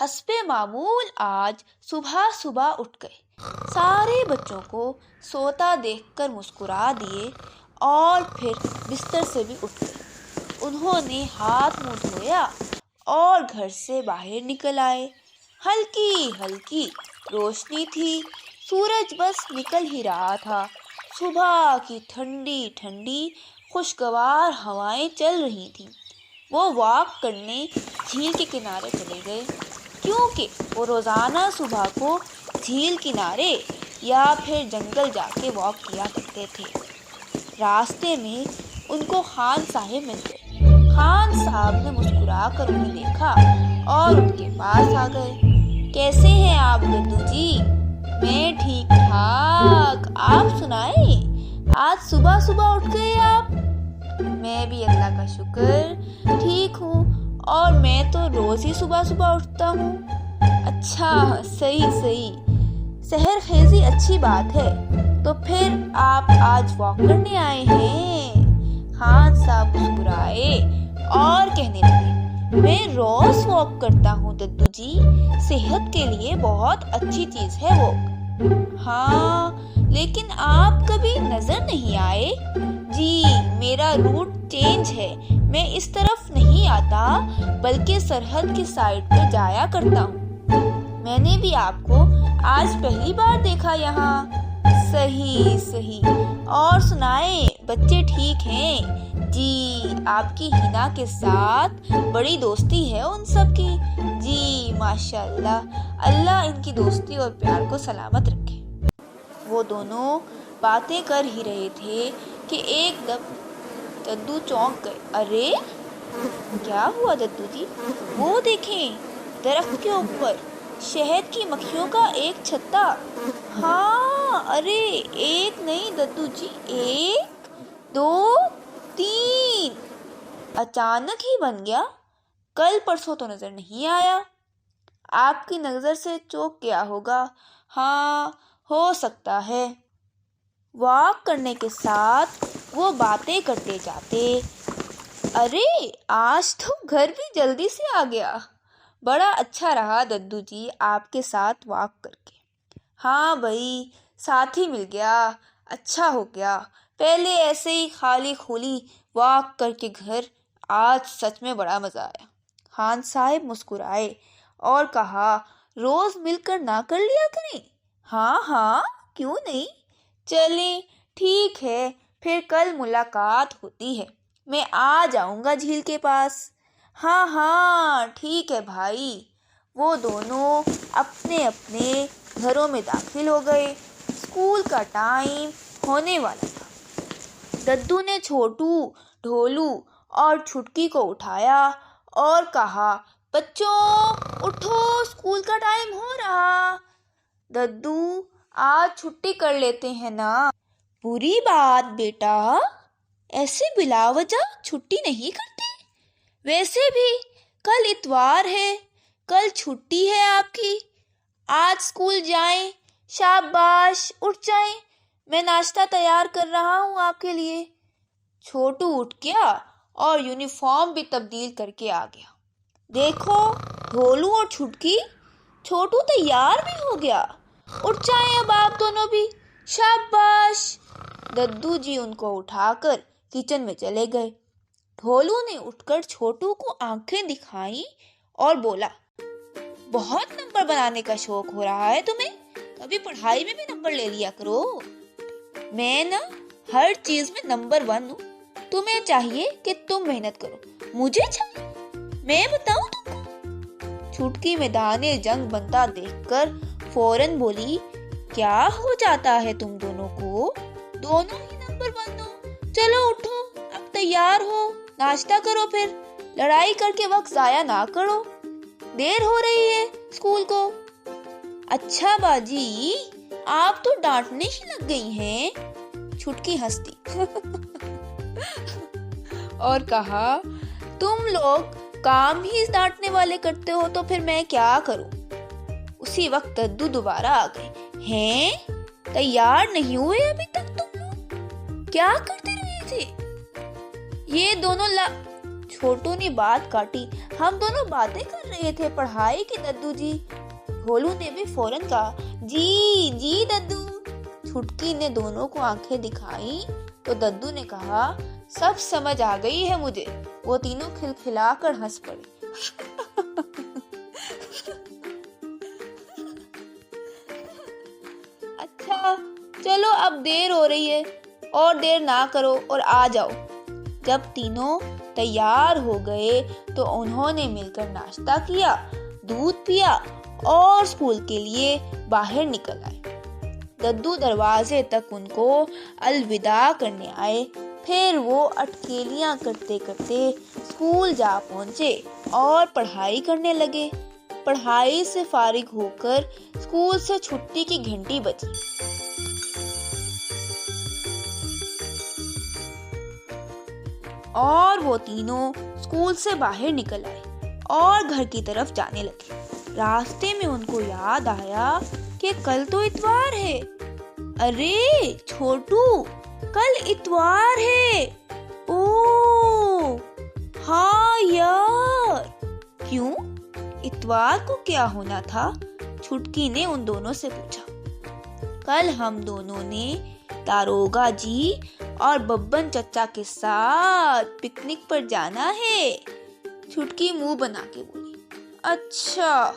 हस्बे मामूल आज सुबह सुबह उठ गए। सारे बच्चों को सोता देखकर मुस्कुरा दिए और फिर बिस्तर से भी उठ गए। उन्होंने हाथ मुंह धोया और घर से बाहर निकल आए। हल्की हल्की रोशनी थी, सूरज बस निकल ही रहा था। सुबह की ठंडी ठंडी खुशगवार हवाएं चल रही थीं। वो वॉक करने झील के किनारे चले गए, क्योंकि वो रोज़ाना सुबह को झील किनारे या फिर जंगल जाके वॉक किया करते थे। रास्ते में उनको खान साहब मिल गए। खान साहब ने मुस्कुरा कर उन्हें देखा और उनके पास आ गए। कैसे हैं आप दद्दू जी? मैं ठीक ठाक, आप सुनाएं? आज सुबह सुबह उठ गए आप? मैं भी अल्लाह का शुक्र ठीक हूँ, और मैं तो रोज ही सुबह सुबह उठता हूँ। अच्छा, सही सही, सहर खेजी अच्छी बात है। तो फिर आप आज वॉक करने आए हैं? खान साहब मुस्कुराए और कहने लगे, मैं रोज वॉक करता हूँ दद्दू जी, सेहत के लिए बहुत अच्छी चीज है वॉक। हाँ, लेकिन आप कभी नजर नहीं आए। जी, मेरा रूट चेंज है, मैं इस तरफ नहीं आता बल्कि सरहद की साइड पर जाया करता हूँ। मैंने भी आपको आज पहली बार देखा यहाँ। सही सही, और सुनाए, बच्चे ठीक हैं? जी, आपकी हिना के साथ बड़ी दोस्ती है उन सब की। जी माशाल्लाह, अल्लाह इनकी दोस्ती और प्यार को सलामत रखे। वो दोनों बातें कर ही रहे थे कि एकदम दद्दू चौंक गए। अरे क्या हुआ दद्दू जी? वो देखें, दरख्त के ऊपर शहद की मक्खियों का एक छत्ता। हाँ, अरे एक नहीं दद्दू जी, 1 2 3 अचानक ही बन गया। कल परसों तो नजर नहीं आया। आपकी नजर से चूक गया होगा। हाँ, हो सकता है। वॉक करने के साथ वो बातें करते जाते। अरे आज तो घर भी जल्दी से आ गया। बड़ा अच्छा रहा दद्दू जी आपके साथ वॉक करके। हाँ भाई, साथी मिल गया, अच्छा हो गया। पहले ऐसे ही खाली खुली वॉक करके घर, आज सच में बड़ा मजा आया। खान साहब मुस्कुराए और कहा, रोज मिलकर ना कर लिया करें? हाँ हाँ, क्यों नहीं, चलें, ठीक है, फिर कल मुलाकात होती है। मैं आ जाऊंगा झील के पास। हाँ हाँ, ठीक है भाई। वो दोनों अपने अपने घरों में दाखिल हो गए। स्कूल का टाइम होने वाला था। दद्दू ने छोटू, ढोलू और छुटकी को उठाया और कहा, बच्चों उठो, स्कूल का टाइम हो रहा। दद्दू, आज छुट्टी कर लेते हैं ना? बुरी बात बेटा, ऐसे बिला वजह छुट्टी नहीं करते। वैसे भी कल इतवार है, कल छुट्टी है आपकी। आज स्कूल जाएं। शाबाश, उठ जाएं, मैं नाश्ता तैयार कर रहा हूँ आपके लिए। छोटू उठ गया और यूनिफॉर्म भी तब्दील करके आ गया। देखो ढोलू और छुटकी, छोटू तैयार भी हो गया। उठ जाएं अब आप दोनों भी। शाबाश। दद्दू जी उनको उठाकर किचन में चले गए। ढोलू ने उठकर छोटू को आंखें दिखाई और बोला, बहुत नंबर बनाने का शौक हो रहा है तुम्हें, कभी पढ़ाई में भी नंबर ले लिया करो। मैं ना हर चीज में नंबर 1 हूँ। तुम्हें चाहिए कि तुम मेहनत करो, मुझे चाहिए मैं बताऊं तुमको। छुटकी मैदाने जंग बनता देखकर फौरन बोली, क्या हो जाता है तुम दोनों को? दोनों ही नंबर 1 हो। चलो उठो, अब तैयार हो, नाश्ता करो, फिर लड़ाई करके वक्त जाया ना करो, देर हो रही है स्कूल को। अच्छा बाजी, आप तो डांटने ही लग गई हैं। छुटकी हंसती और कहा, तुम लोग काम ही इस डांटने वाले करते हो तो फिर मैं क्या करूं। उसी वक्त दद्दू दोबारा आ गए। हैं, तैयार नहीं हुए अभी तक तुम लोग? क्या करते रहे थे? ये दोनों छोटू ने बात काटी। हम दोनों बातें कर रहे थे पढ़ाई की दद्दू जी। भोलू ने भी फौरन कहा, जी जी दद्दू। छुटकी ने दोनों को आंखें दिखाई तो दद्दू ने कहा, सब समझ आ गई है मुझे। वो तीनों खिलखिलाकर हंस पड़े। अच्छा चलो अब देर हो रही है, और देर ना करो और आ जाओ। जब तीनों तैयार हो गए तो उन्होंने मिलकर नाश्ता किया, दूध पिया और स्कूल के लिए बाहर निकल आए। दद्दू दरवाजे तक उनको अलविदा करने आए। फिर वो अटकेलियां करते करते स्कूल जा पहुंचे और पढ़ाई करने लगे। पढ़ाई से फारिग होकर स्कूल से छुट्टी की घंटी बजी। और वो तीनों स्कूल से बाहर निकल आए और घर की तरफ जाने लगे। रास्ते में उनको याद आया कि कल तो इतवार है। अरे छोटू, कल इतवार है। ओ हाँ यार, क्यों? इतवार को क्या होना था? छुटकी ने उन दोनों से पूछा। कल हम दोनों ने दारोगा जी और बब्बन चचा के साथ पिकनिक पर जाना है। छुटकी मुंह बना के बोली। अच्छा।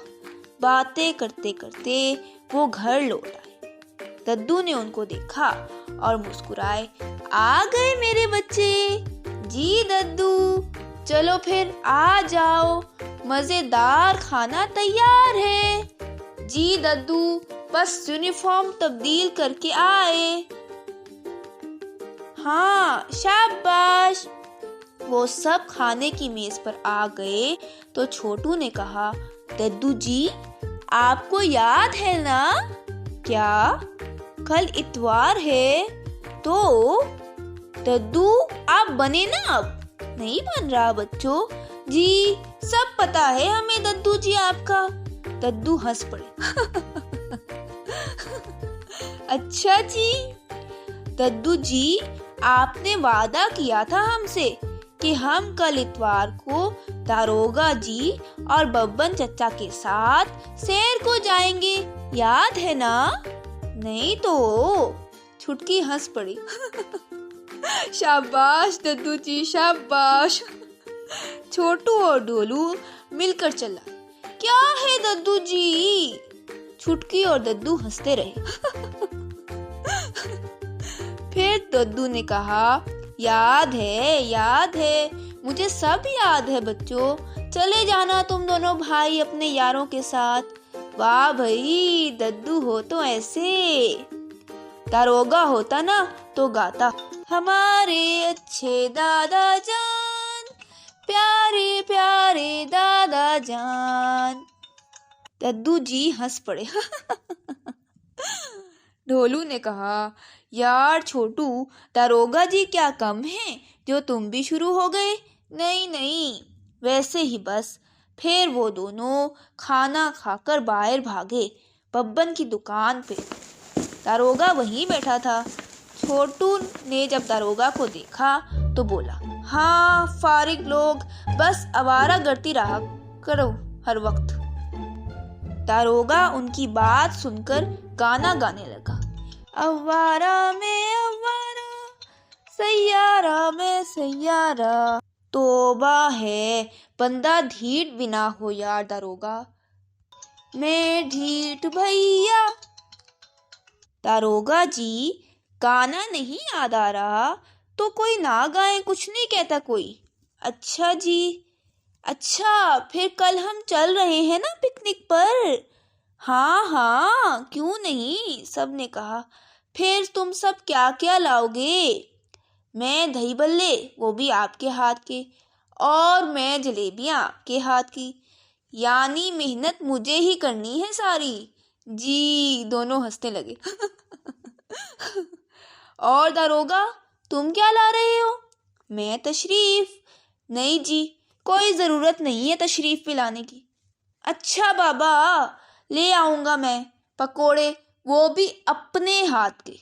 बातें करते करते वो घर लौट आए। दद्दू ने उनको देखा और मुस्कुराए। आ गए मेरे बच्चे। जी दद्दू, चलो फिर आ जाओ, मजेदार खाना तैयार है। जी दद्दू, बस यूनिफॉर्म तब्दील करके आए। हाँ शाबाश। वो सब खाने की मेज पर आ गए तो छोटू ने कहा, दद्दू जी आपको याद है ना? क्या कल इतवार है? तो दद्दू आप बने ना? अब नहीं बन रहा बच्चों। जी सब पता है हमें दद्दू जी आपका। दद्दू हंस पड़े। अच्छा जी। दद्दू जी आपने वादा किया था हमसे कि हम कल इतवार को दारोगा जी और बब्बन चचा के साथ सैर को जाएंगे, याद है ना? नहीं तो। छुटकी हंस पड़ी। शाबाश दद्दू जी शाबाश। छोटू और डोलू मिलकर चला। क्या है दद्दू जी? छुटकी और दद्दू हंसते रहे। फिर दद्दू ने कहा, याद है, मुझे सब याद है बच्चों। चले जाना तुम दोनों भाई अपने यारों के साथ। वाह भाई, दद्दू हो तो ऐसे। दारोगा होता ना तो गाता, हमारे अच्छे दादा जान, प्यारे प्यारे दादा जान। दद्दू जी हंस पड़े। ढोलू ने कहा, यार छोटू, दारोगा जी क्या कम है जो तुम भी शुरू हो गए? नहीं, वैसे ही बस। फिर वो दोनों खाना खाकर बाहर भागे बब्बन की दुकान पे। दारोगा वहीं बैठा था। छोटू ने जब दारोगा को देखा तो बोला, हाँ फारिग लोग बस आवारागर्दी रहा करो हर वक्त। दारोगा उनकी बात सुनकर गाना गाने लगा। अवारा में अवारा, सैयारा में सैयारा, तोबा है बंदा ढीठ बिना हो यार दारोगा। मैं ढीठ भैया। दारोगा जी गाना नहीं याद आ रहा तो कोई ना गाए, कुछ नहीं कहता कोई। अच्छा जी। अच्छा फिर कल हम चल रहे हैं ना पिकनिक पर? हाँ क्यों नहीं, सब ने कहा। फिर तुम सब क्या क्या लाओगे? मैं दही बल्ले, वो भी आपके हाथ के, और मैं जलेबियां आपके हाथ की। यानी मेहनत मुझे ही करनी है सारी। जी, दोनों हंसने लगे। और दारोगा तुम क्या ला रहे हो? मैं तशरीफ। नहीं जी, कोई जरूरत नहीं है तशरीफ पिलाने की। अच्छा बाबा, ले आऊंगा मैं पकोड़े, वो भी अपने हाथ के।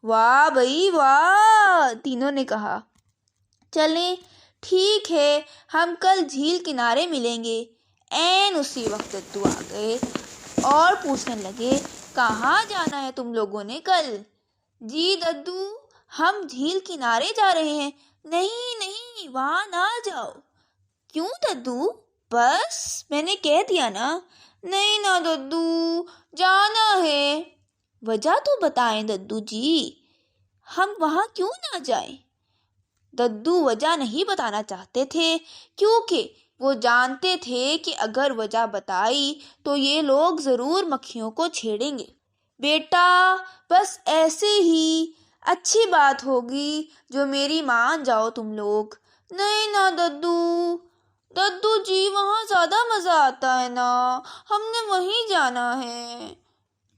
वाह भाई वाह, तीनों ने कहा। चलें ठीक है, हम कल झील किनारे मिलेंगे। ऐन उसी वक्त दद्दू आ गए और पूछने लगे, कहाँ जाना है तुम लोगों ने कल? जी दद्दू, हम झील किनारे जा रहे हैं। नहीं नहीं, वहां ना जाओ। क्यों दद्दू? बस मैंने कह दिया ना। नहीं ना दद्दू, जाना है। वजह तो बताएं दद्दू जी, हम वहां क्यों ना जाएं? दद्दू वजह नहीं बताना चाहते थे, क्योंकि वो जानते थे कि अगर वजह बताई तो ये लोग जरूर मक्खियों को छेड़ेंगे। बेटा, बस ऐसे ही अच्छी बात होगी जो मेरी मान जाओ तुम लोग। नहीं ना दद्दू, दद्दू जी वहाँ ज्यादा मजा आता है ना, हमने वहीं जाना है।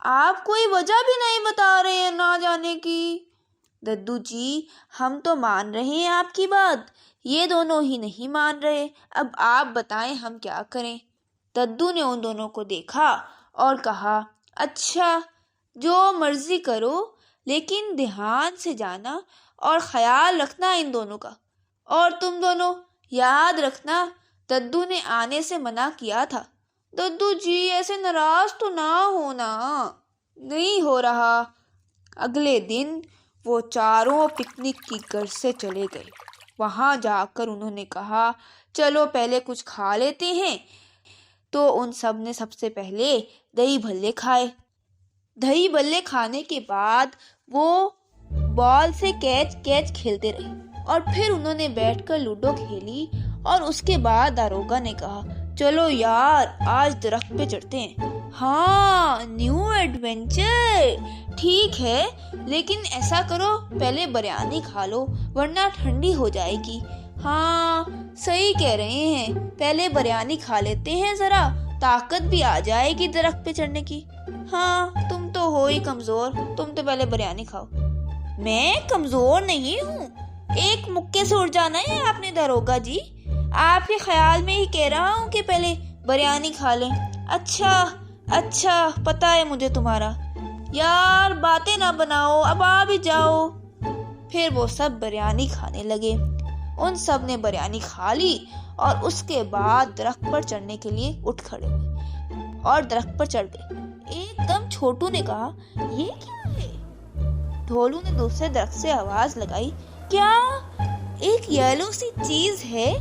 आप कोई वजह भी नहीं बता रहे हैं ना जाने की। दद्दू जी, हम तो मान रहे हैं आपकी बात, ये दोनों ही नहीं मान रहे। अब आप बताएं हम क्या करें? दद्दू ने उन दोनों को देखा और कहा, अच्छा जो मर्जी करो, लेकिन ध्यान से जाना और ख्याल रखना इन दोनों का। और तुम दोनों याद रखना, दद्दू ने आने से मना किया था। दद्दू जी ऐसे नाराज तो ना होना। नहीं हो रहा। अगले दिन वो चारों पिकनिक की गर्ज से चले गए। वहां जाकर उन्होंने कहा, चलो पहले कुछ खा लेते हैं। तो उन सब ने सबसे पहले दही भल्ले खाए। दही भल्ले खाने के बाद वो बॉल से कैच कैच खेलते रहे और फिर उन्होंने बैठकर लूडो खेली। और उसके बाद दारोगा ने कहा, चलो यार आज दरख्त पे चढ़ते हैं। हाँ, न्यू एडवेंचर। ठीक है, लेकिन ऐसा करो पहले बिरयानी खा लो वरना ठंडी हो जाएगी। हाँ सही कह रहे हैं, पहले बिरयानी खा लेते हैं, जरा ताकत भी आ जाएगी दरख्त पे चढ़ने की। हाँ तुम तो हो ही कमजोर, तुम तो पहले बिरयानी खाओ। मैं कमजोर नहीं हूँ, एक मुक्के से उड़ जाना है आपने दारोगा जी। आपके ख्याल में ही कह रहा हूँ कि पहले बिरयानी खा लें। अच्छा अच्छा, पता है मुझे तुम्हारा। यार बातें ना बनाओ, अब आ भी जाओ। फिर वो सब बिरयानी खाने लगे। उन सब ने बिरयानी खा ली और उसके बाद दरख्त पर चढ़ने के लिए उठ खड़े हुए और दरख्त पर चढ़ गए। एकदम छोटू ने कहा, ये क्या है? ढोलू ने दूसरे दरख्त से आवाज लगाई, क्या? एक येलो सी चीज है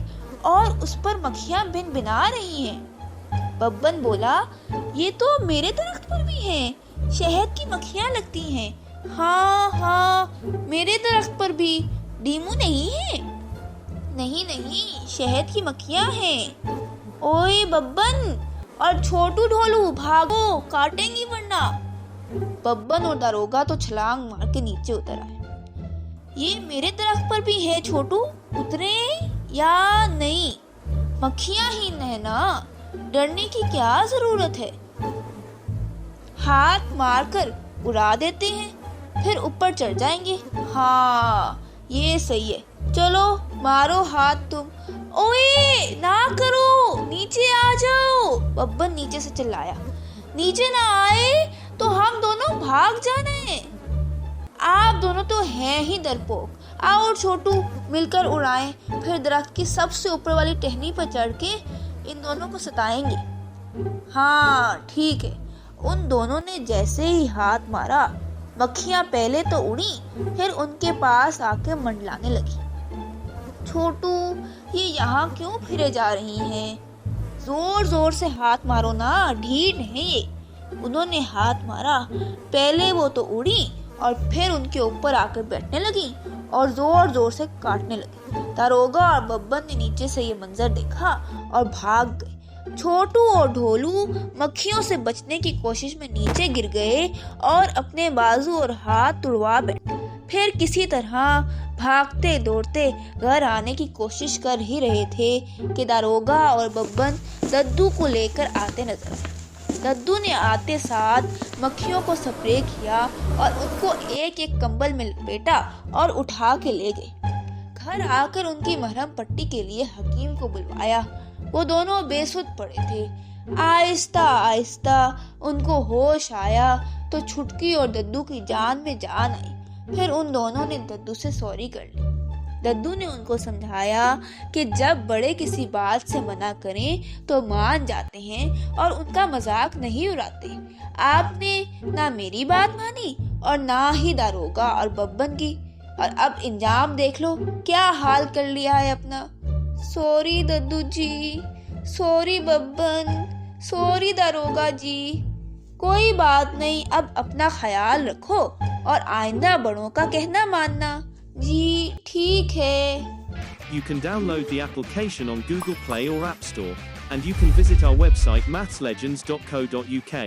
और उस पर मक्खियां भिन भिना रही हैं। बब्बन बोला, ये तो मेरे दरख्त पर भी हैं, शहद की मक्खियां लगती हैं। हाँ हाँ, मेरे दरख्त पर भी। डीमू नहीं है? नहीं नहीं, शहद की मक्खियां हैं। ओए बब्बन और छोटू ढोलू, भागो, काटेंगी वरना। बब्बन और दारोगा तो छलांग मार के नीचे उतर आए। ये मेरे दरख्त पर भी है छोटू, उतरे या नहीं? मक्खियां ही है ना, डरने की क्या जरूरत है। हाथ मारकर उड़ा देते हैं, फिर ऊपर चढ़ जाएंगे। हाँ ये सही है, चलो मारो हाथ तुम। ओए ना करो, नीचे आ जाओ। बब्बन नीचे से चिल्लाया। नीचे ना आए तो हम दोनों भाग जाने। आप दोनों तो हैं ही डरपोक। आओ छोटू, मिलकर उड़ाएं, फिर दरख्त की सबसे ऊपर वाली टहनी पर चढ़ के इन दोनों को सताएंगे। हाँ ठीक है। उन दोनों ने जैसे ही हाथ मारा, मक्खियां पहले तो उड़ी, फिर उनके पास आके मंडलाने लगी। छोटू, ये यहाँ क्यों फिरे जा रही हैं? जोर जोर से हाथ मारो ना, ढीठ है ये। उन्होंने हाथ मारा, पहले वो तो उड़ी और फिर उनके ऊपर आकर बैठने लगी और जोर जोर से काटने लगी। दारोगा और बब्बन ने नीचे से ये मंजर देखा और भाग गए। छोटू और ढोलू मक्खियों से बचने की कोशिश में नीचे गिर गए और अपने बाजू और हाथ तुड़वा बैठे। फिर किसी तरह भागते दौड़ते घर आने की कोशिश कर ही रहे थे कि दारोगा और बब्बन दद्दू को लेकर आते नजर आए। दद्दू ने आते साथ मक्खियों को स्प्रे किया और उनको एक एक कंबल में लपेटा और उठा के ले गए। घर आकर उनकी मरहम पट्टी के लिए हकीम को बुलवाया। वो दोनों बेसुध पड़े थे। आहिस्ता आहिस्ता उनको होश आया तो छुटकी और दद्दू की जान में जान आई। फिर उन दोनों ने दद्दू से सॉरी कर ली। दद्दू ने उनको समझाया कि जब बड़े किसी बात से मना करें तो मान जाते हैं और उनका मजाक नहीं उड़ाते। आपने ना मेरी बात मानी और ना ही दारोगा और बब्बन की, और अब इंजाम देख लो क्या हाल कर लिया है अपना। सॉरी दद्दू जी, सॉरी बब्बन, सॉरी दारोगा जी। कोई बात नहीं, अब अपना ख्याल रखो और आइंदा बड़ों का कहना मानना। जी ठीक है। You can download the application on Google Play or App Store, and you can visit our website mathslegends.co.uk.